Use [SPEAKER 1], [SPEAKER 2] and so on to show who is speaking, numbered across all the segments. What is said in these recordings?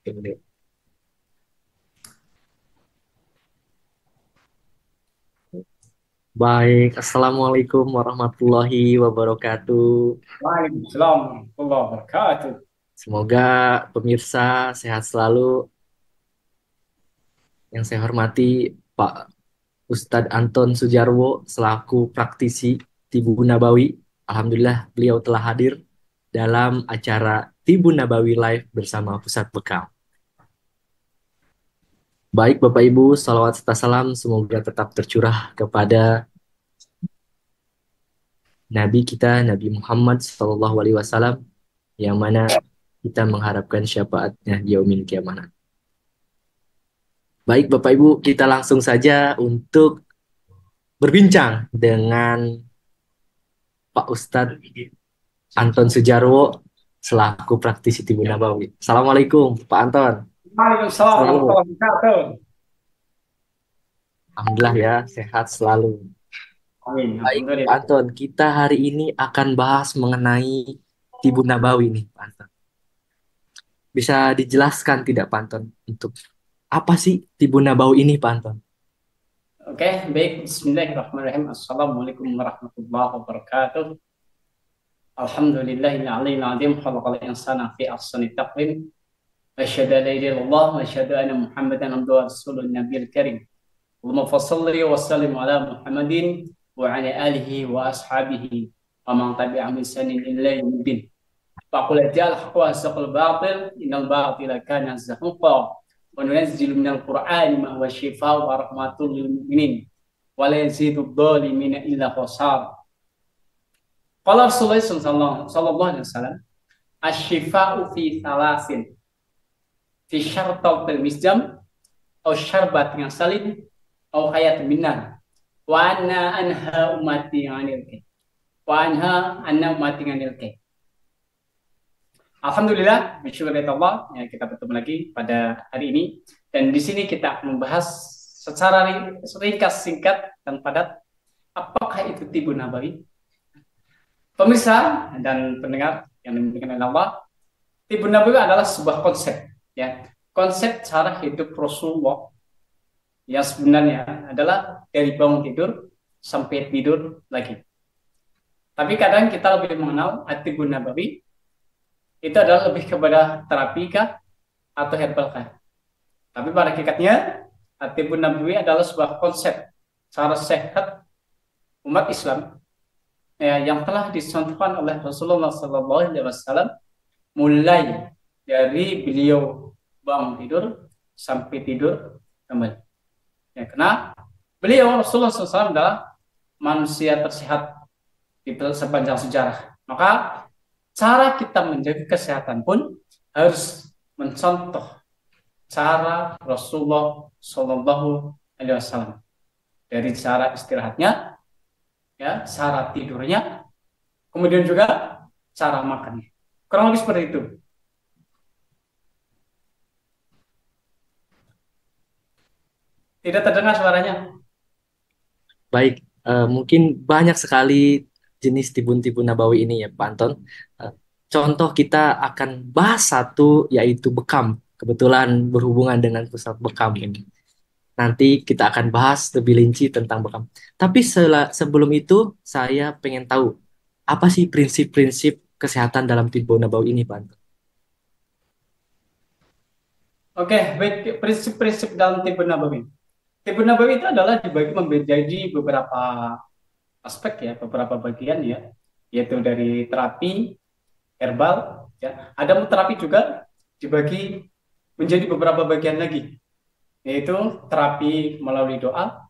[SPEAKER 1] Baik, Assalamualaikum warahmatullahi wabarakatuh.
[SPEAKER 2] Waalaikumsalam warahmatullahi wabarakatuh.
[SPEAKER 1] Semoga pemirsa sehat selalu. Yang saya hormati Pak Ustadz Anton Sujarwo selaku praktisi Tibun Nabawi. Alhamdulillah beliau telah hadir dalam acara Tibun Nabawi Live bersama Pusat Bekam. Baik Bapak Ibu, salawat serta salam semoga tetap tercurah kepada Nabi kita, Nabi Muhammad SAW, yang mana kita mengharapkan syafaatnya di yaumil kiamat. Baik Bapak Ibu, kita langsung saja untuk berbincang dengan Pak Ustadz Anton Sujarwo selaku praktisi Tibun Nabawi. Assalamualaikum Pak Anton.
[SPEAKER 2] Waalaikumsalam
[SPEAKER 1] Selalu.
[SPEAKER 2] warahmatullahi wabarakatuh.
[SPEAKER 1] Alhamdulillah ya, sehat selalu.
[SPEAKER 2] Amin.
[SPEAKER 1] Baik Pak
[SPEAKER 2] Alhamdulillah.
[SPEAKER 1] Anton, kita hari ini akan bahas mengenai Tibun Nabawi nih Pak Anton. Bisa dijelaskan tidak Pak Anton untuk apa sih Tibun Nabawi ini Pak Anton?
[SPEAKER 2] Oke, baik. Bismillahirrahmanirrahim. Assalamualaikum warahmatullahi wabarakatuh. Alhamdulillahil aliyil azim khalaqal insana fi ahsani taqwim. Wa asyhadu an la ilaha illallah wa asyhadu anna Muhammadan abduhu wa rasuluhu nabiyil karim. Allahumma fashalli wa sallim ala Muhammadin wa ala alihi wa ashabihi wa man tabi'ahum bi ihsanin ila yaumiddin. فقل جاء الحق وأصدق الباطل إن الباطل كان زهوقا وننزل من القرآن ما هو شفاء ورحمة للمؤمنين ولا يزيد الظالمين إلا خسارا. قال رسول الله صلى الله عليه وسلم الشفاء في ثلاث في شرطة المسجم أو شربة سليم أو حياة من نار وأنا أنهى أمتي عن الكي وأنهى أن أمتي عن الكي. Alhamdulillah, bersyukur kepada Allah, ya, kita bertemu lagi pada hari ini. Dan di sini kita akan membahas secara ringkas, singkat, dan padat, apakah itu Tibun Nabawi. Pemirsa dan pendengar yang dimuliakan oleh Allah, Tibun Nabawi adalah sebuah konsep, ya, konsep cara hidup Rasulullah yang sebenarnya adalah dari bangun tidur sampai tidur lagi. Tapi kadang kita lebih mengenal Tibun Nabawi itu adalah lebih kepada terapi kah atau herbal kah. Tapi pada hakikatnya Tibun Nabawi adalah sebuah konsep cara sehat umat Islam, ya, yang telah dicontohkan oleh Rasulullah SAW mulai dari beliau bangun tidur sampai tidur kembali. Ya, karena beliau Rasulullah SAW adalah manusia tersehat di sepanjang sejarah. Maka cara kita menjaga kesehatan pun harus mencontoh cara Rasulullah Shallallahu Alaihi Wasallam, dari cara istirahatnya, ya, cara tidurnya, kemudian juga cara makannya. Kurang lebih seperti itu. Tidak terdengar suaranya.
[SPEAKER 1] Baik, mungkin banyak sekali jenis Tibun-Tibun Nabawi ini ya Pak Anton. Eh, Contoh kita akan bahas satu yaitu bekam. Kebetulan berhubungan dengan pusat bekam ini. Nanti kita akan bahas lebih rinci tentang bekam. Tapi sebelum itu saya pengen tahu apa sih prinsip-prinsip kesehatan dalam Tibun Nabawi ini Pak Anton?
[SPEAKER 2] Oke, baik, prinsip-prinsip dalam Tibun Nabawi. Tibun Nabawi itu adalah dibagi menjadi beberapa aspek, ya, beberapa bagian, ya, yaitu dari terapi herbal, ya. Ada terapi juga dibagi menjadi beberapa bagian lagi, yaitu terapi melalui doa,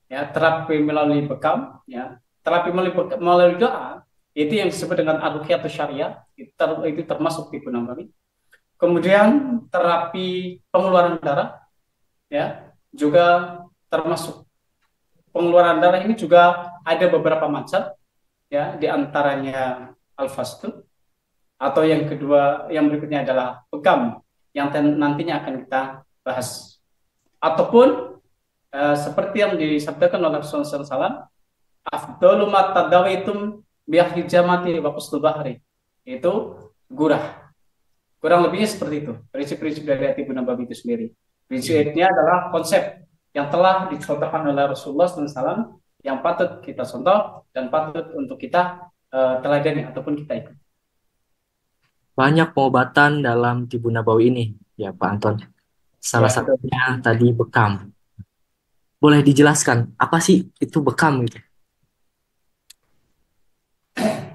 [SPEAKER 2] ya, terapi melalui bekam, ya, terapi melalui doa itu yang disebut dengan ar-ruqyatus syariah, itu termasuk Tibun Nabawi. Kemudian terapi pengeluaran darah, ya, juga termasuk. Pengeluaran darah ini juga ada beberapa macam, ya, diantaranya al-fastu, atau yang kedua, yang berikutnya adalah bekam, yang nantinya akan kita bahas. Ataupun seperti yang disabdakan oleh Rasulullah SAW, afdalu ma tadawaitum bi ahli jamati wa quslu bahri, itu gurah. Kurang lebihnya seperti itu. Prinsip-prinsip dari At-Tibbun Nabawi itu sendiri. Prinsipnya adalah konsep yang telah dicontohkan oleh Rasulullah SAW yang patut kita contoh dan patut untuk kita teladani ataupun kita ikut.
[SPEAKER 1] Banyak pengobatan dalam Tibbun Nabawi ini, ya Pak Anton. Salah
[SPEAKER 2] Ya, betul.
[SPEAKER 1] satunya tadi bekam. Boleh dijelaskan apa sih itu bekam gitu?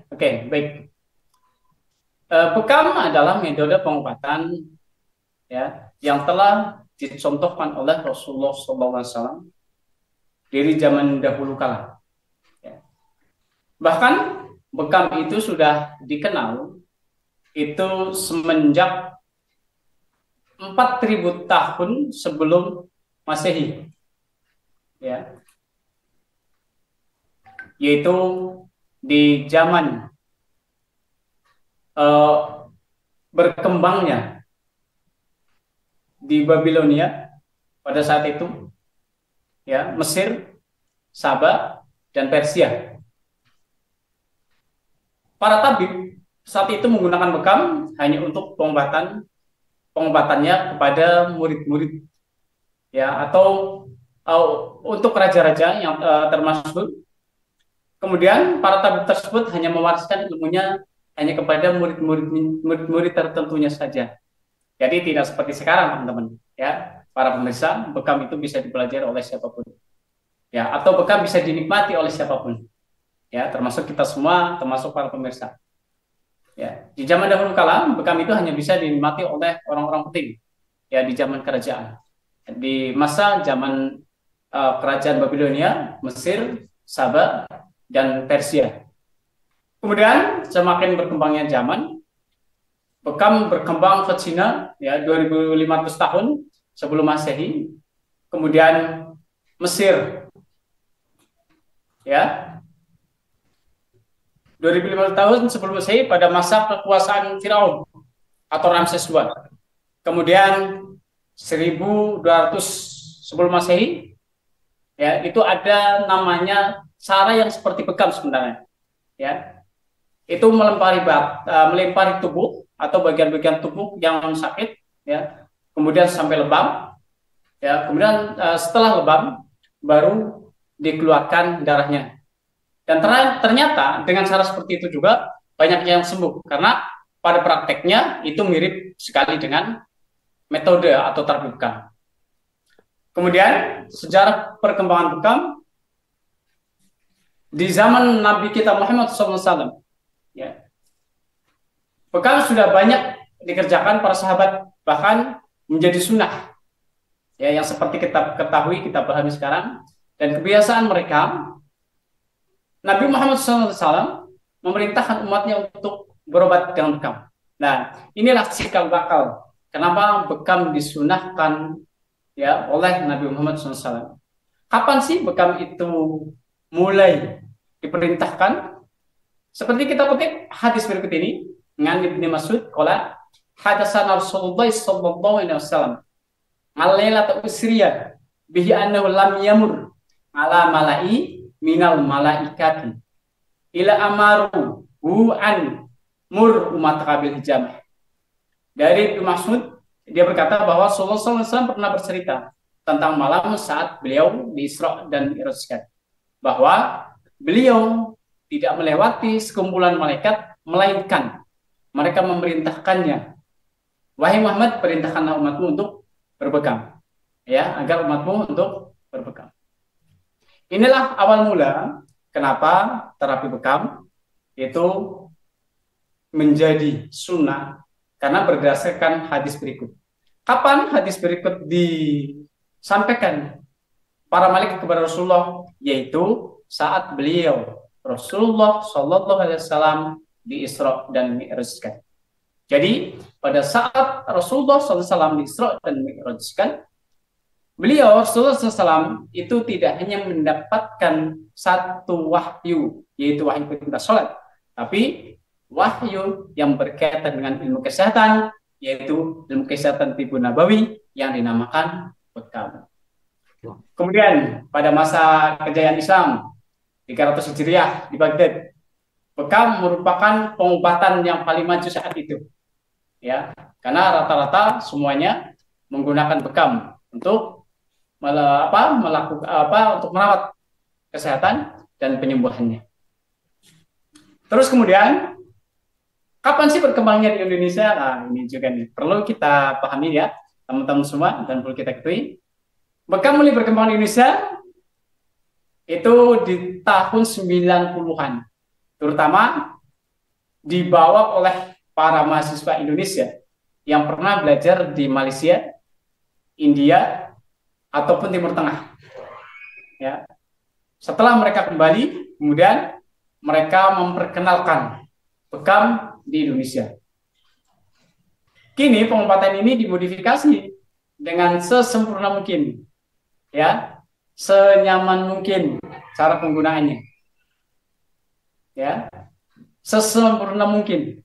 [SPEAKER 2] Oke, baik. Bekam adalah metode pengobatan ya yang telah dicontohkan oleh Rasulullah SAW dari zaman dahulu kala. Ya. Bahkan bekam itu sudah dikenal itu semenjak 4.000 tahun sebelum Masehi, ya, yaitu di zaman uh, berkembangnya di Babilonia pada saat itu, ya, Mesir, Sabah, dan Persia. Para tabib saat itu menggunakan bekam hanya untuk pengobatannya kepada murid-murid, ya, atau untuk raja-raja yang termasuk. Kemudian para tabib tersebut hanya mewariskan ilmunya hanya kepada murid-murid tertentunya saja. Jadi tidak seperti sekarang, teman-teman. Ya, para pemirsa, bekam itu bisa dipelajari oleh siapapun. Ya, atau bekam bisa dinikmati oleh siapapun. Ya, termasuk kita semua, termasuk para pemirsa. Ya, di zaman dahulu kala, bekam itu hanya bisa dinikmati oleh orang-orang penting. Ya, di zaman kerajaan. Di masa zaman kerajaan Babilonia, Mesir, Sabah, dan Persia. Kemudian semakin berkembangnya zaman, bekam berkembang ke Cina ya 2500 tahun sebelum Masehi. Kemudian Mesir ya 2500 tahun sebelum Masehi pada masa kekuasaan Firaun atau Ramses II. Kemudian 1200 sebelum Masehi ya itu ada namanya cara yang seperti bekam sebenarnya ya, itu melempari tubuh atau bagian-bagian tubuh yang sakit ya, kemudian sampai lebam ya, kemudian setelah lebam baru dikeluarkan darahnya, dan ternyata dengan cara seperti itu juga banyak yang sembuh karena pada prakteknya itu mirip sekali dengan metode atau terapi bekam. Kemudian sejarah perkembangan bekam di zaman Nabi kita Muhammad SAW, ya, bekam sudah banyak dikerjakan para sahabat, bahkan menjadi sunnah, ya, yang seperti kita ketahui, kita pahami sekarang, dan kebiasaan mereka. Nabi Muhammad SAW memerintahkan umatnya untuk berobat dengan bekam. Nah, inilah cikal bakal kenapa bekam disunahkan ya oleh Nabi Muhammad SAW. Kapan sih bekam itu mulai diperintahkan? Seperti kita kutip hadis berikut ini, dengan Ibnu Mas'ud qala hadatsana Rasulullah sallallahu alaihi wasallam alailat usriya bihi annahu lam yamur ala malai minal malaikati ila amaru hu an mur umat kabil hijamah. Dari Ibnu Mas'ud, dia berkata bahwa Rasulullah SAW pernah bercerita tentang malam saat beliau di Isra dan Mi'rajkan, bahwa beliau tidak melewati sekumpulan malaikat, melainkan mereka memerintahkannya, wahai Muhammad, perintahkanlah umatmu untuk berbekam, ya, agar umatmu untuk berbekam. Inilah awal mula kenapa terapi bekam itu menjadi sunnah, karena berdasarkan hadis berikut. Kapan hadis berikut disampaikan para malaikat kepada Rasulullah? Yaitu saat beliau Rasulullah Shallallahu Alaihi Wasallam di Isra dan Mi'rajkan. Jadi pada saat Rasulullah SAW di Isra dan Mi'rajkan, beliau Rasulullah SAW itu tidak hanya mendapatkan satu wahyu, yaitu wahyu perintah sholat, tapi wahyu yang berkaitan dengan ilmu kesehatan, yaitu ilmu kesehatan Tibbun Nabawi yang dinamakan bekam. Kemudian pada masa kejayaan Islam 300 Hijriah di Baghdad, bekam merupakan pengobatan yang paling maju saat itu. ya, karena rata-rata semuanya menggunakan bekam untuk melakukan untuk merawat kesehatan dan penyembuhannya. Terus kemudian kapan sih berkembangnya di Indonesia? Nah, ini juga nih perlu kita pahami ya, teman-teman semua, dan perlu kita ketahui. Bekam mulai berkembang di Indonesia itu di tahun 90-an, terutama dibawa oleh para mahasiswa Indonesia yang pernah belajar di Malaysia, India, ataupun Timur Tengah. Ya. Setelah mereka kembali, kemudian mereka memperkenalkan bekam di Indonesia. Kini pengobatan ini dimodifikasi dengan sesempurna mungkin, ya, senyaman mungkin cara penggunaannya, ya, sesempurna mungkin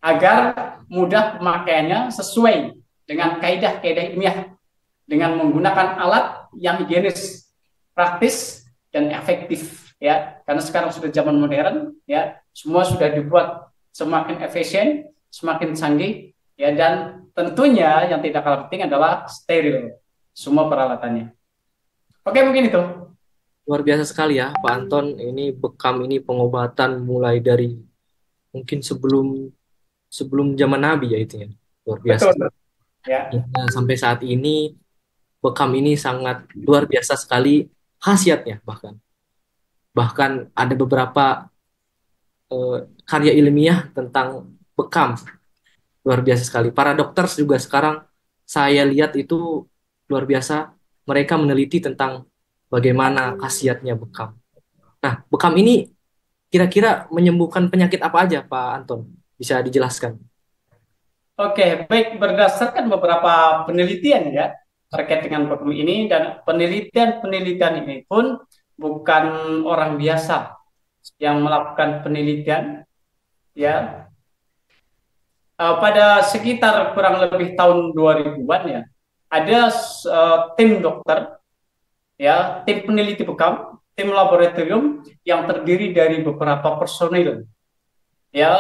[SPEAKER 2] agar mudah pemakaiannya sesuai dengan kaidah-kaidah ilmiah dengan menggunakan alat yang higienis, praktis dan efektif, ya, karena sekarang sudah zaman modern, ya, semua sudah dibuat semakin efisien, semakin canggih, ya, dan tentunya yang tidak kalah penting adalah steril semua peralatannya. Oke, mungkin itu.
[SPEAKER 1] Luar biasa sekali ya, Pak Anton. Ini bekam ini pengobatan mulai dari mungkin sebelum sebelum zaman Nabi ya itu ya. Luar biasa.
[SPEAKER 2] Betul, ya.
[SPEAKER 1] Nah, sampai saat ini bekam ini sangat luar biasa sekali khasiatnya bahkan. Bahkan ada beberapa eh, karya ilmiah tentang bekam. Luar biasa sekali. Para dokter juga sekarang saya lihat itu luar biasa. Mereka meneliti tentang bagaimana khasiatnya bekam. Nah, bekam ini kira-kira menyembuhkan penyakit apa aja, Pak Anton? Bisa dijelaskan?
[SPEAKER 2] Oke, baik, berdasarkan beberapa penelitian ya terkait dengan program ini, dan penelitian ini pun bukan orang biasa yang melakukan penelitian, ya. Pada sekitar kurang lebih tahun 2000-an ya, ada tim dokter, ya, tim peneliti bekam, tim laboratorium yang terdiri dari beberapa personil. Ya,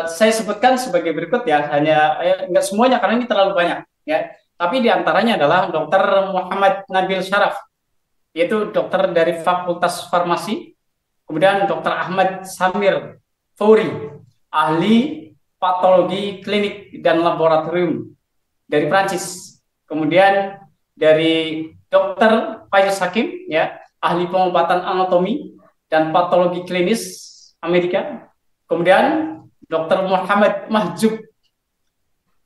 [SPEAKER 2] saya sebutkan sebagai berikut ya, hanya enggak semuanya karena ini terlalu banyak, ya. Tapi diantaranya adalah Dr. Muhammad Nabil Syaraf, yaitu dokter dari Fakultas Farmasi. Kemudian Dr. Ahmad Samir Fauri, ahli patologi klinik dan laboratorium dari Prancis. Kemudian dari Dr. Faiz Hakim, ya, ahli pengobatan anatomi dan patologi klinis Amerika. Kemudian Dr. Muhammad Mahjub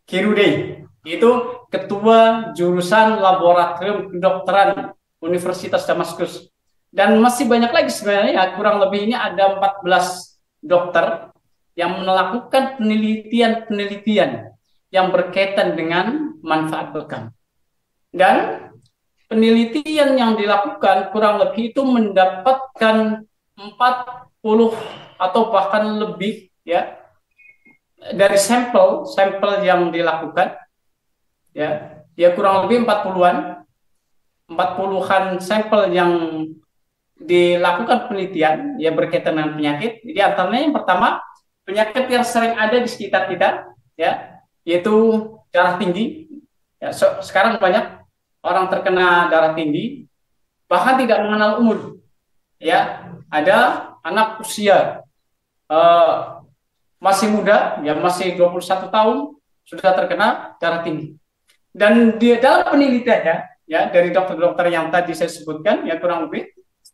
[SPEAKER 2] Kirudey, yaitu ketua jurusan laboratorium kedokteran Universitas Damaskus. Dan masih banyak lagi sebenarnya, kurang lebih ini ada 14 dokter yang melakukan penelitian-penelitian yang berkaitan dengan manfaat bekam. Dan penelitian yang dilakukan kurang lebih itu mendapatkan 40 atau bahkan lebih, ya, dari sampel yang dilakukan, ya kurang lebih 40-an sampel yang dilakukan penelitian ya berkaitan dengan penyakit. Jadi antaranya yang pertama, penyakit yang sering ada di sekitar kita, ya, yaitu darah tinggi. Ya, sekarang banyak orang terkena darah tinggi bahkan tidak mengenal umur, ya. Ada anak usia masih muda, ya, masih 21 tahun sudah terkena darah tinggi. Dan di dalam penelitiannya, ya, dari dokter-dokter yang tadi saya sebutkan, ya, kurang lebih,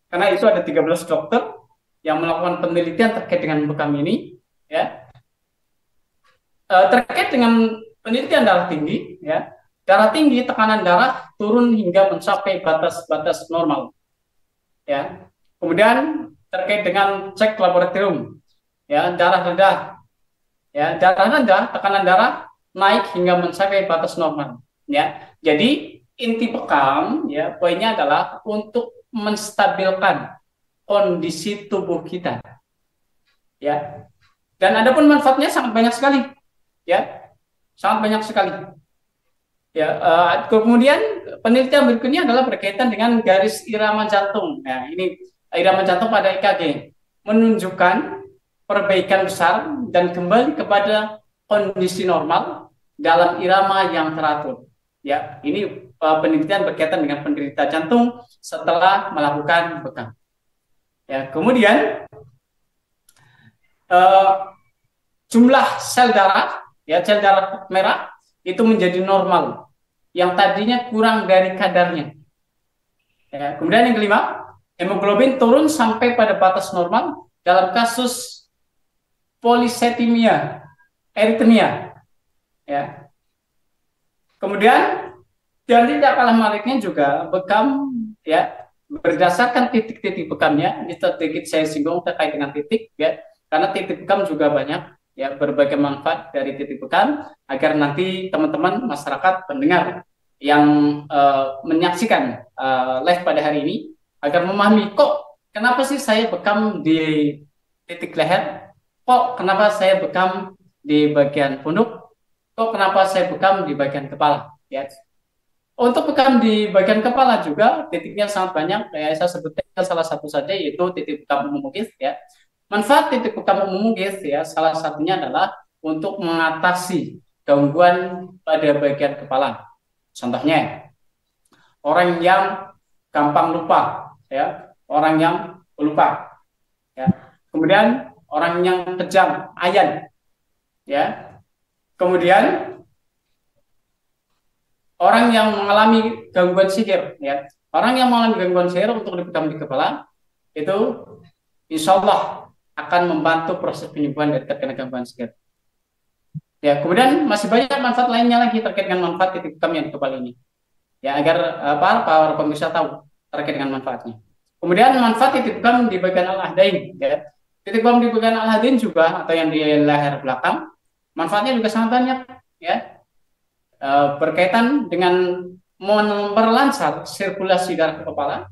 [SPEAKER 2] karena itu ada 13 dokter yang melakukan penelitian terkait dengan bekam ini, ya, terkait dengan penelitian darah tinggi, ya, darah tinggi, tekanan darah turun hingga mencapai batas-batas normal, ya. Kemudian terkait dengan cek laboratorium, ya, darah rendah, ya, darah rendah, tekanan darah naik hingga mencapai batas normal, ya. Jadi inti bekam, ya, poinnya adalah untuk menstabilkan kondisi tubuh kita, ya. Dan adapun manfaatnya sangat banyak sekali, ya, sangat banyak sekali. Ya, kemudian penelitian berikutnya adalah berkaitan dengan garis irama jantung. Nah, ini irama jantung pada EKG menunjukkan perbaikan besar dan kembali kepada kondisi normal dalam irama yang teratur. Ya, ini penelitian berkaitan dengan penderita jantung setelah melakukan bekam. Ya, kemudian uh, jumlah sel darah merah itu menjadi normal, yang tadinya kurang dari kadarnya. Ya, kemudian yang kelima, hemoglobin turun sampai pada batas normal dalam kasus policythemia, eritmia. Ya. Kemudian dan tidak kalah menariknya juga bekam, ya, berdasarkan titik-titik bekamnya. Ini sedikit saya singgung terkait dengan titik, ya, karena titik bekam juga banyak, ya, berbagai manfaat dari titik bekam agar nanti teman-teman masyarakat pendengar yang menyaksikan live pada hari ini agar memahami, kok kenapa sih saya bekam di titik leher, kok kenapa saya bekam di bagian punuk, kok kenapa saya bekam di bagian kepala, ya. Untuk bekam di bagian kepala juga titiknya sangat banyak. Ya, saya sebutkan salah satu saja, yaitu titik bekam umum mungis, ya. Manfaat titik bekam umum mungis, ya, salah satunya adalah untuk mengatasi gangguan pada bagian kepala. Contohnya, orang yang gampang lupa, ya, orang yang lupa, ya. Kemudian orang yang kejam, ayan, ya. Kemudian orang yang mengalami gangguan sihir, ya, orang yang mengalami gangguan sihir untuk dipegam di kepala itu insya Allah akan membantu proses penyembuhan dari terkena gangguan sihir. Ya, kemudian masih banyak manfaat lainnya lagi terkait dengan manfaat titik bekam yang di kepala ini, ya, agar para pemirsa tahu terkait dengan manfaatnya. Kemudian manfaat titik bekam di bagian al-ahdain, ya. Titik bekam di bagian al-ahdain juga, atau yang di leher belakang, manfaatnya juga sangat banyak, ya. Berkaitan dengan memperlancar sirkulasi darah ke kepala,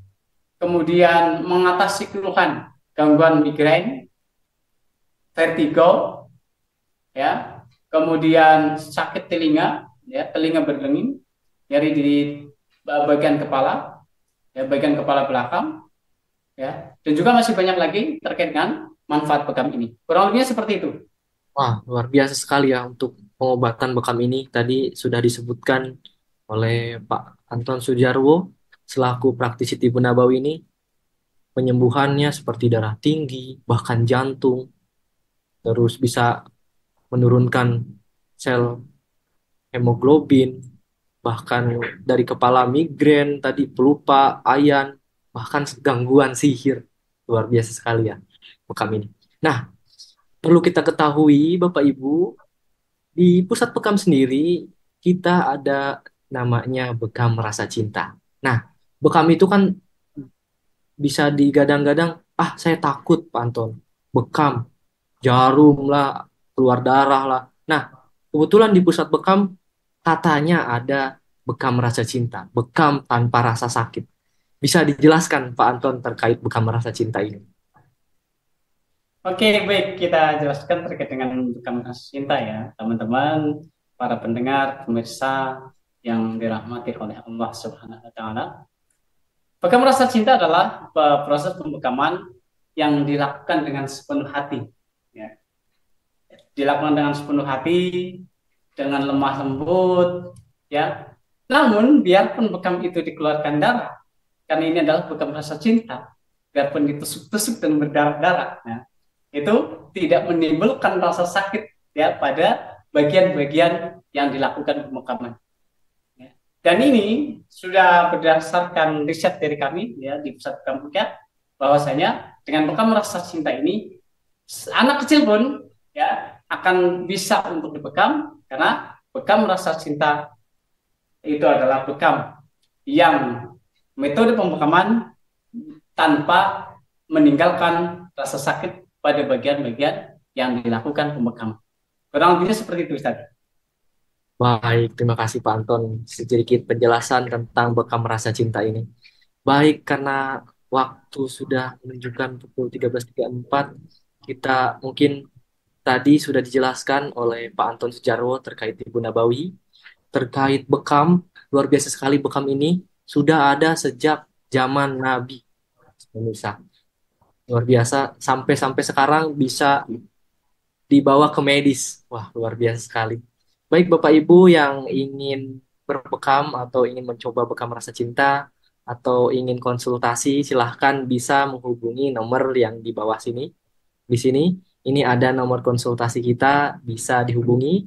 [SPEAKER 2] kemudian mengatasi keluhan gangguan migrain, vertigo, ya, kemudian sakit telinga, ya, telinga berdenging, nyeri di bagian kepala, ya, bagian kepala belakang, ya, dan juga masih banyak lagi terkait dengan manfaat bekam ini. Kurang lebihnya seperti itu.
[SPEAKER 1] Wah, luar biasa sekali ya untuk pengobatan bekam ini. Tadi sudah disebutkan oleh Pak Anton Sujarwo selaku praktisi Tibun Nabawi ini, penyembuhannya seperti darah tinggi, bahkan jantung, terus bisa menurunkan sel hemoglobin, bahkan dari kepala migrain, tadi pelupa, ayan, bahkan gangguan sihir. Luar biasa sekali ya bekam ini. Nah, perlu kita ketahui Bapak Ibu, di pusat bekam sendiri kita ada namanya bekam rasa cinta. Nah, bekam itu kan bisa digadang-gadang, ah saya takut Pak Anton, bekam, jarum lah, keluar darah lah. Nah, kebetulan di pusat bekam katanya ada bekam rasa cinta, bekam tanpa rasa sakit. Bisa dijelaskan Pak Anton terkait bekam rasa cinta ini?
[SPEAKER 2] Oke, baik, kita jelaskan terkait dengan bekam rasa cinta, ya, teman-teman, para pendengar, pemirsa yang dirahmati oleh Allah Subhanahu wa taala. Bekam rasa cinta adalah proses pembekaman yang dilakukan dengan sepenuh hati, ya. Dilakukan dengan sepenuh hati, dengan lemah lembut, ya. Namun biarpun bekam itu dikeluarkan darah, karena ini adalah bekam rasa cinta, biarpun ditusuk-tusuk dan berdarah-darah, ya, itu tidak menimbulkan rasa sakit, ya, pada bagian-bagian yang dilakukan pembekaman. Ya. Dan ini sudah berdasarkan riset dari kami, ya, di pusat bekam Pukat, bahwasanya dengan bekam rasa cinta ini anak kecil pun, ya, akan bisa untuk dibekam, karena bekam rasa cinta itu adalah bekam yang metode pembekaman tanpa meninggalkan rasa sakit pada bagian-bagian yang dilakukan pembekaman. Kurang lebihnya seperti itu, Ustaz.
[SPEAKER 1] Baik, terima kasih Pak Anton. Sedikit penjelasan tentang bekam rasa cinta ini. Baik, karena waktu sudah menunjukkan pukul 13.34, kita mungkin tadi sudah dijelaskan oleh Pak Anton Sujarwo terkait Ibu Nabawi, terkait bekam. Luar biasa sekali bekam ini sudah ada sejak zaman Nabi. Pemirsa, luar biasa sampai-sampai sekarang bisa dibawa ke medis. Wah, luar biasa sekali. Baik Bapak Ibu yang ingin berbekam atau ingin mencoba bekam rasa cinta atau ingin konsultasi, silahkan bisa menghubungi nomor yang di bawah sini. Di sini, ini ada nomor konsultasi kita, bisa dihubungi,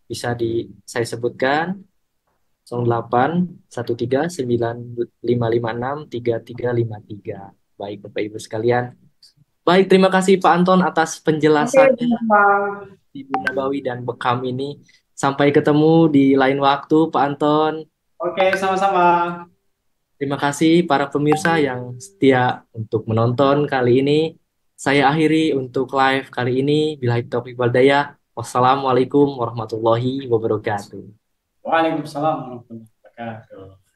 [SPEAKER 1] bisa saya sebutkan 081395563353. Baik Bapak Ibu sekalian. Baik, terima kasih Pak Anton atas
[SPEAKER 2] Oke,
[SPEAKER 1] penjelasannya
[SPEAKER 2] Bang.
[SPEAKER 1] di Ibu Nabawi dan bekam ini. Sampai ketemu di lain waktu, Pak Anton.
[SPEAKER 2] Oke, sama-sama.
[SPEAKER 1] Terima kasih para pemirsa yang setia untuk menonton kali ini. Saya akhiri untuk live kali ini. Billahi taufiq wal hidayah. Wassalamualaikum warahmatullahi wabarakatuh.
[SPEAKER 2] Waalaikumsalam warahmatullahi wabarakatuh.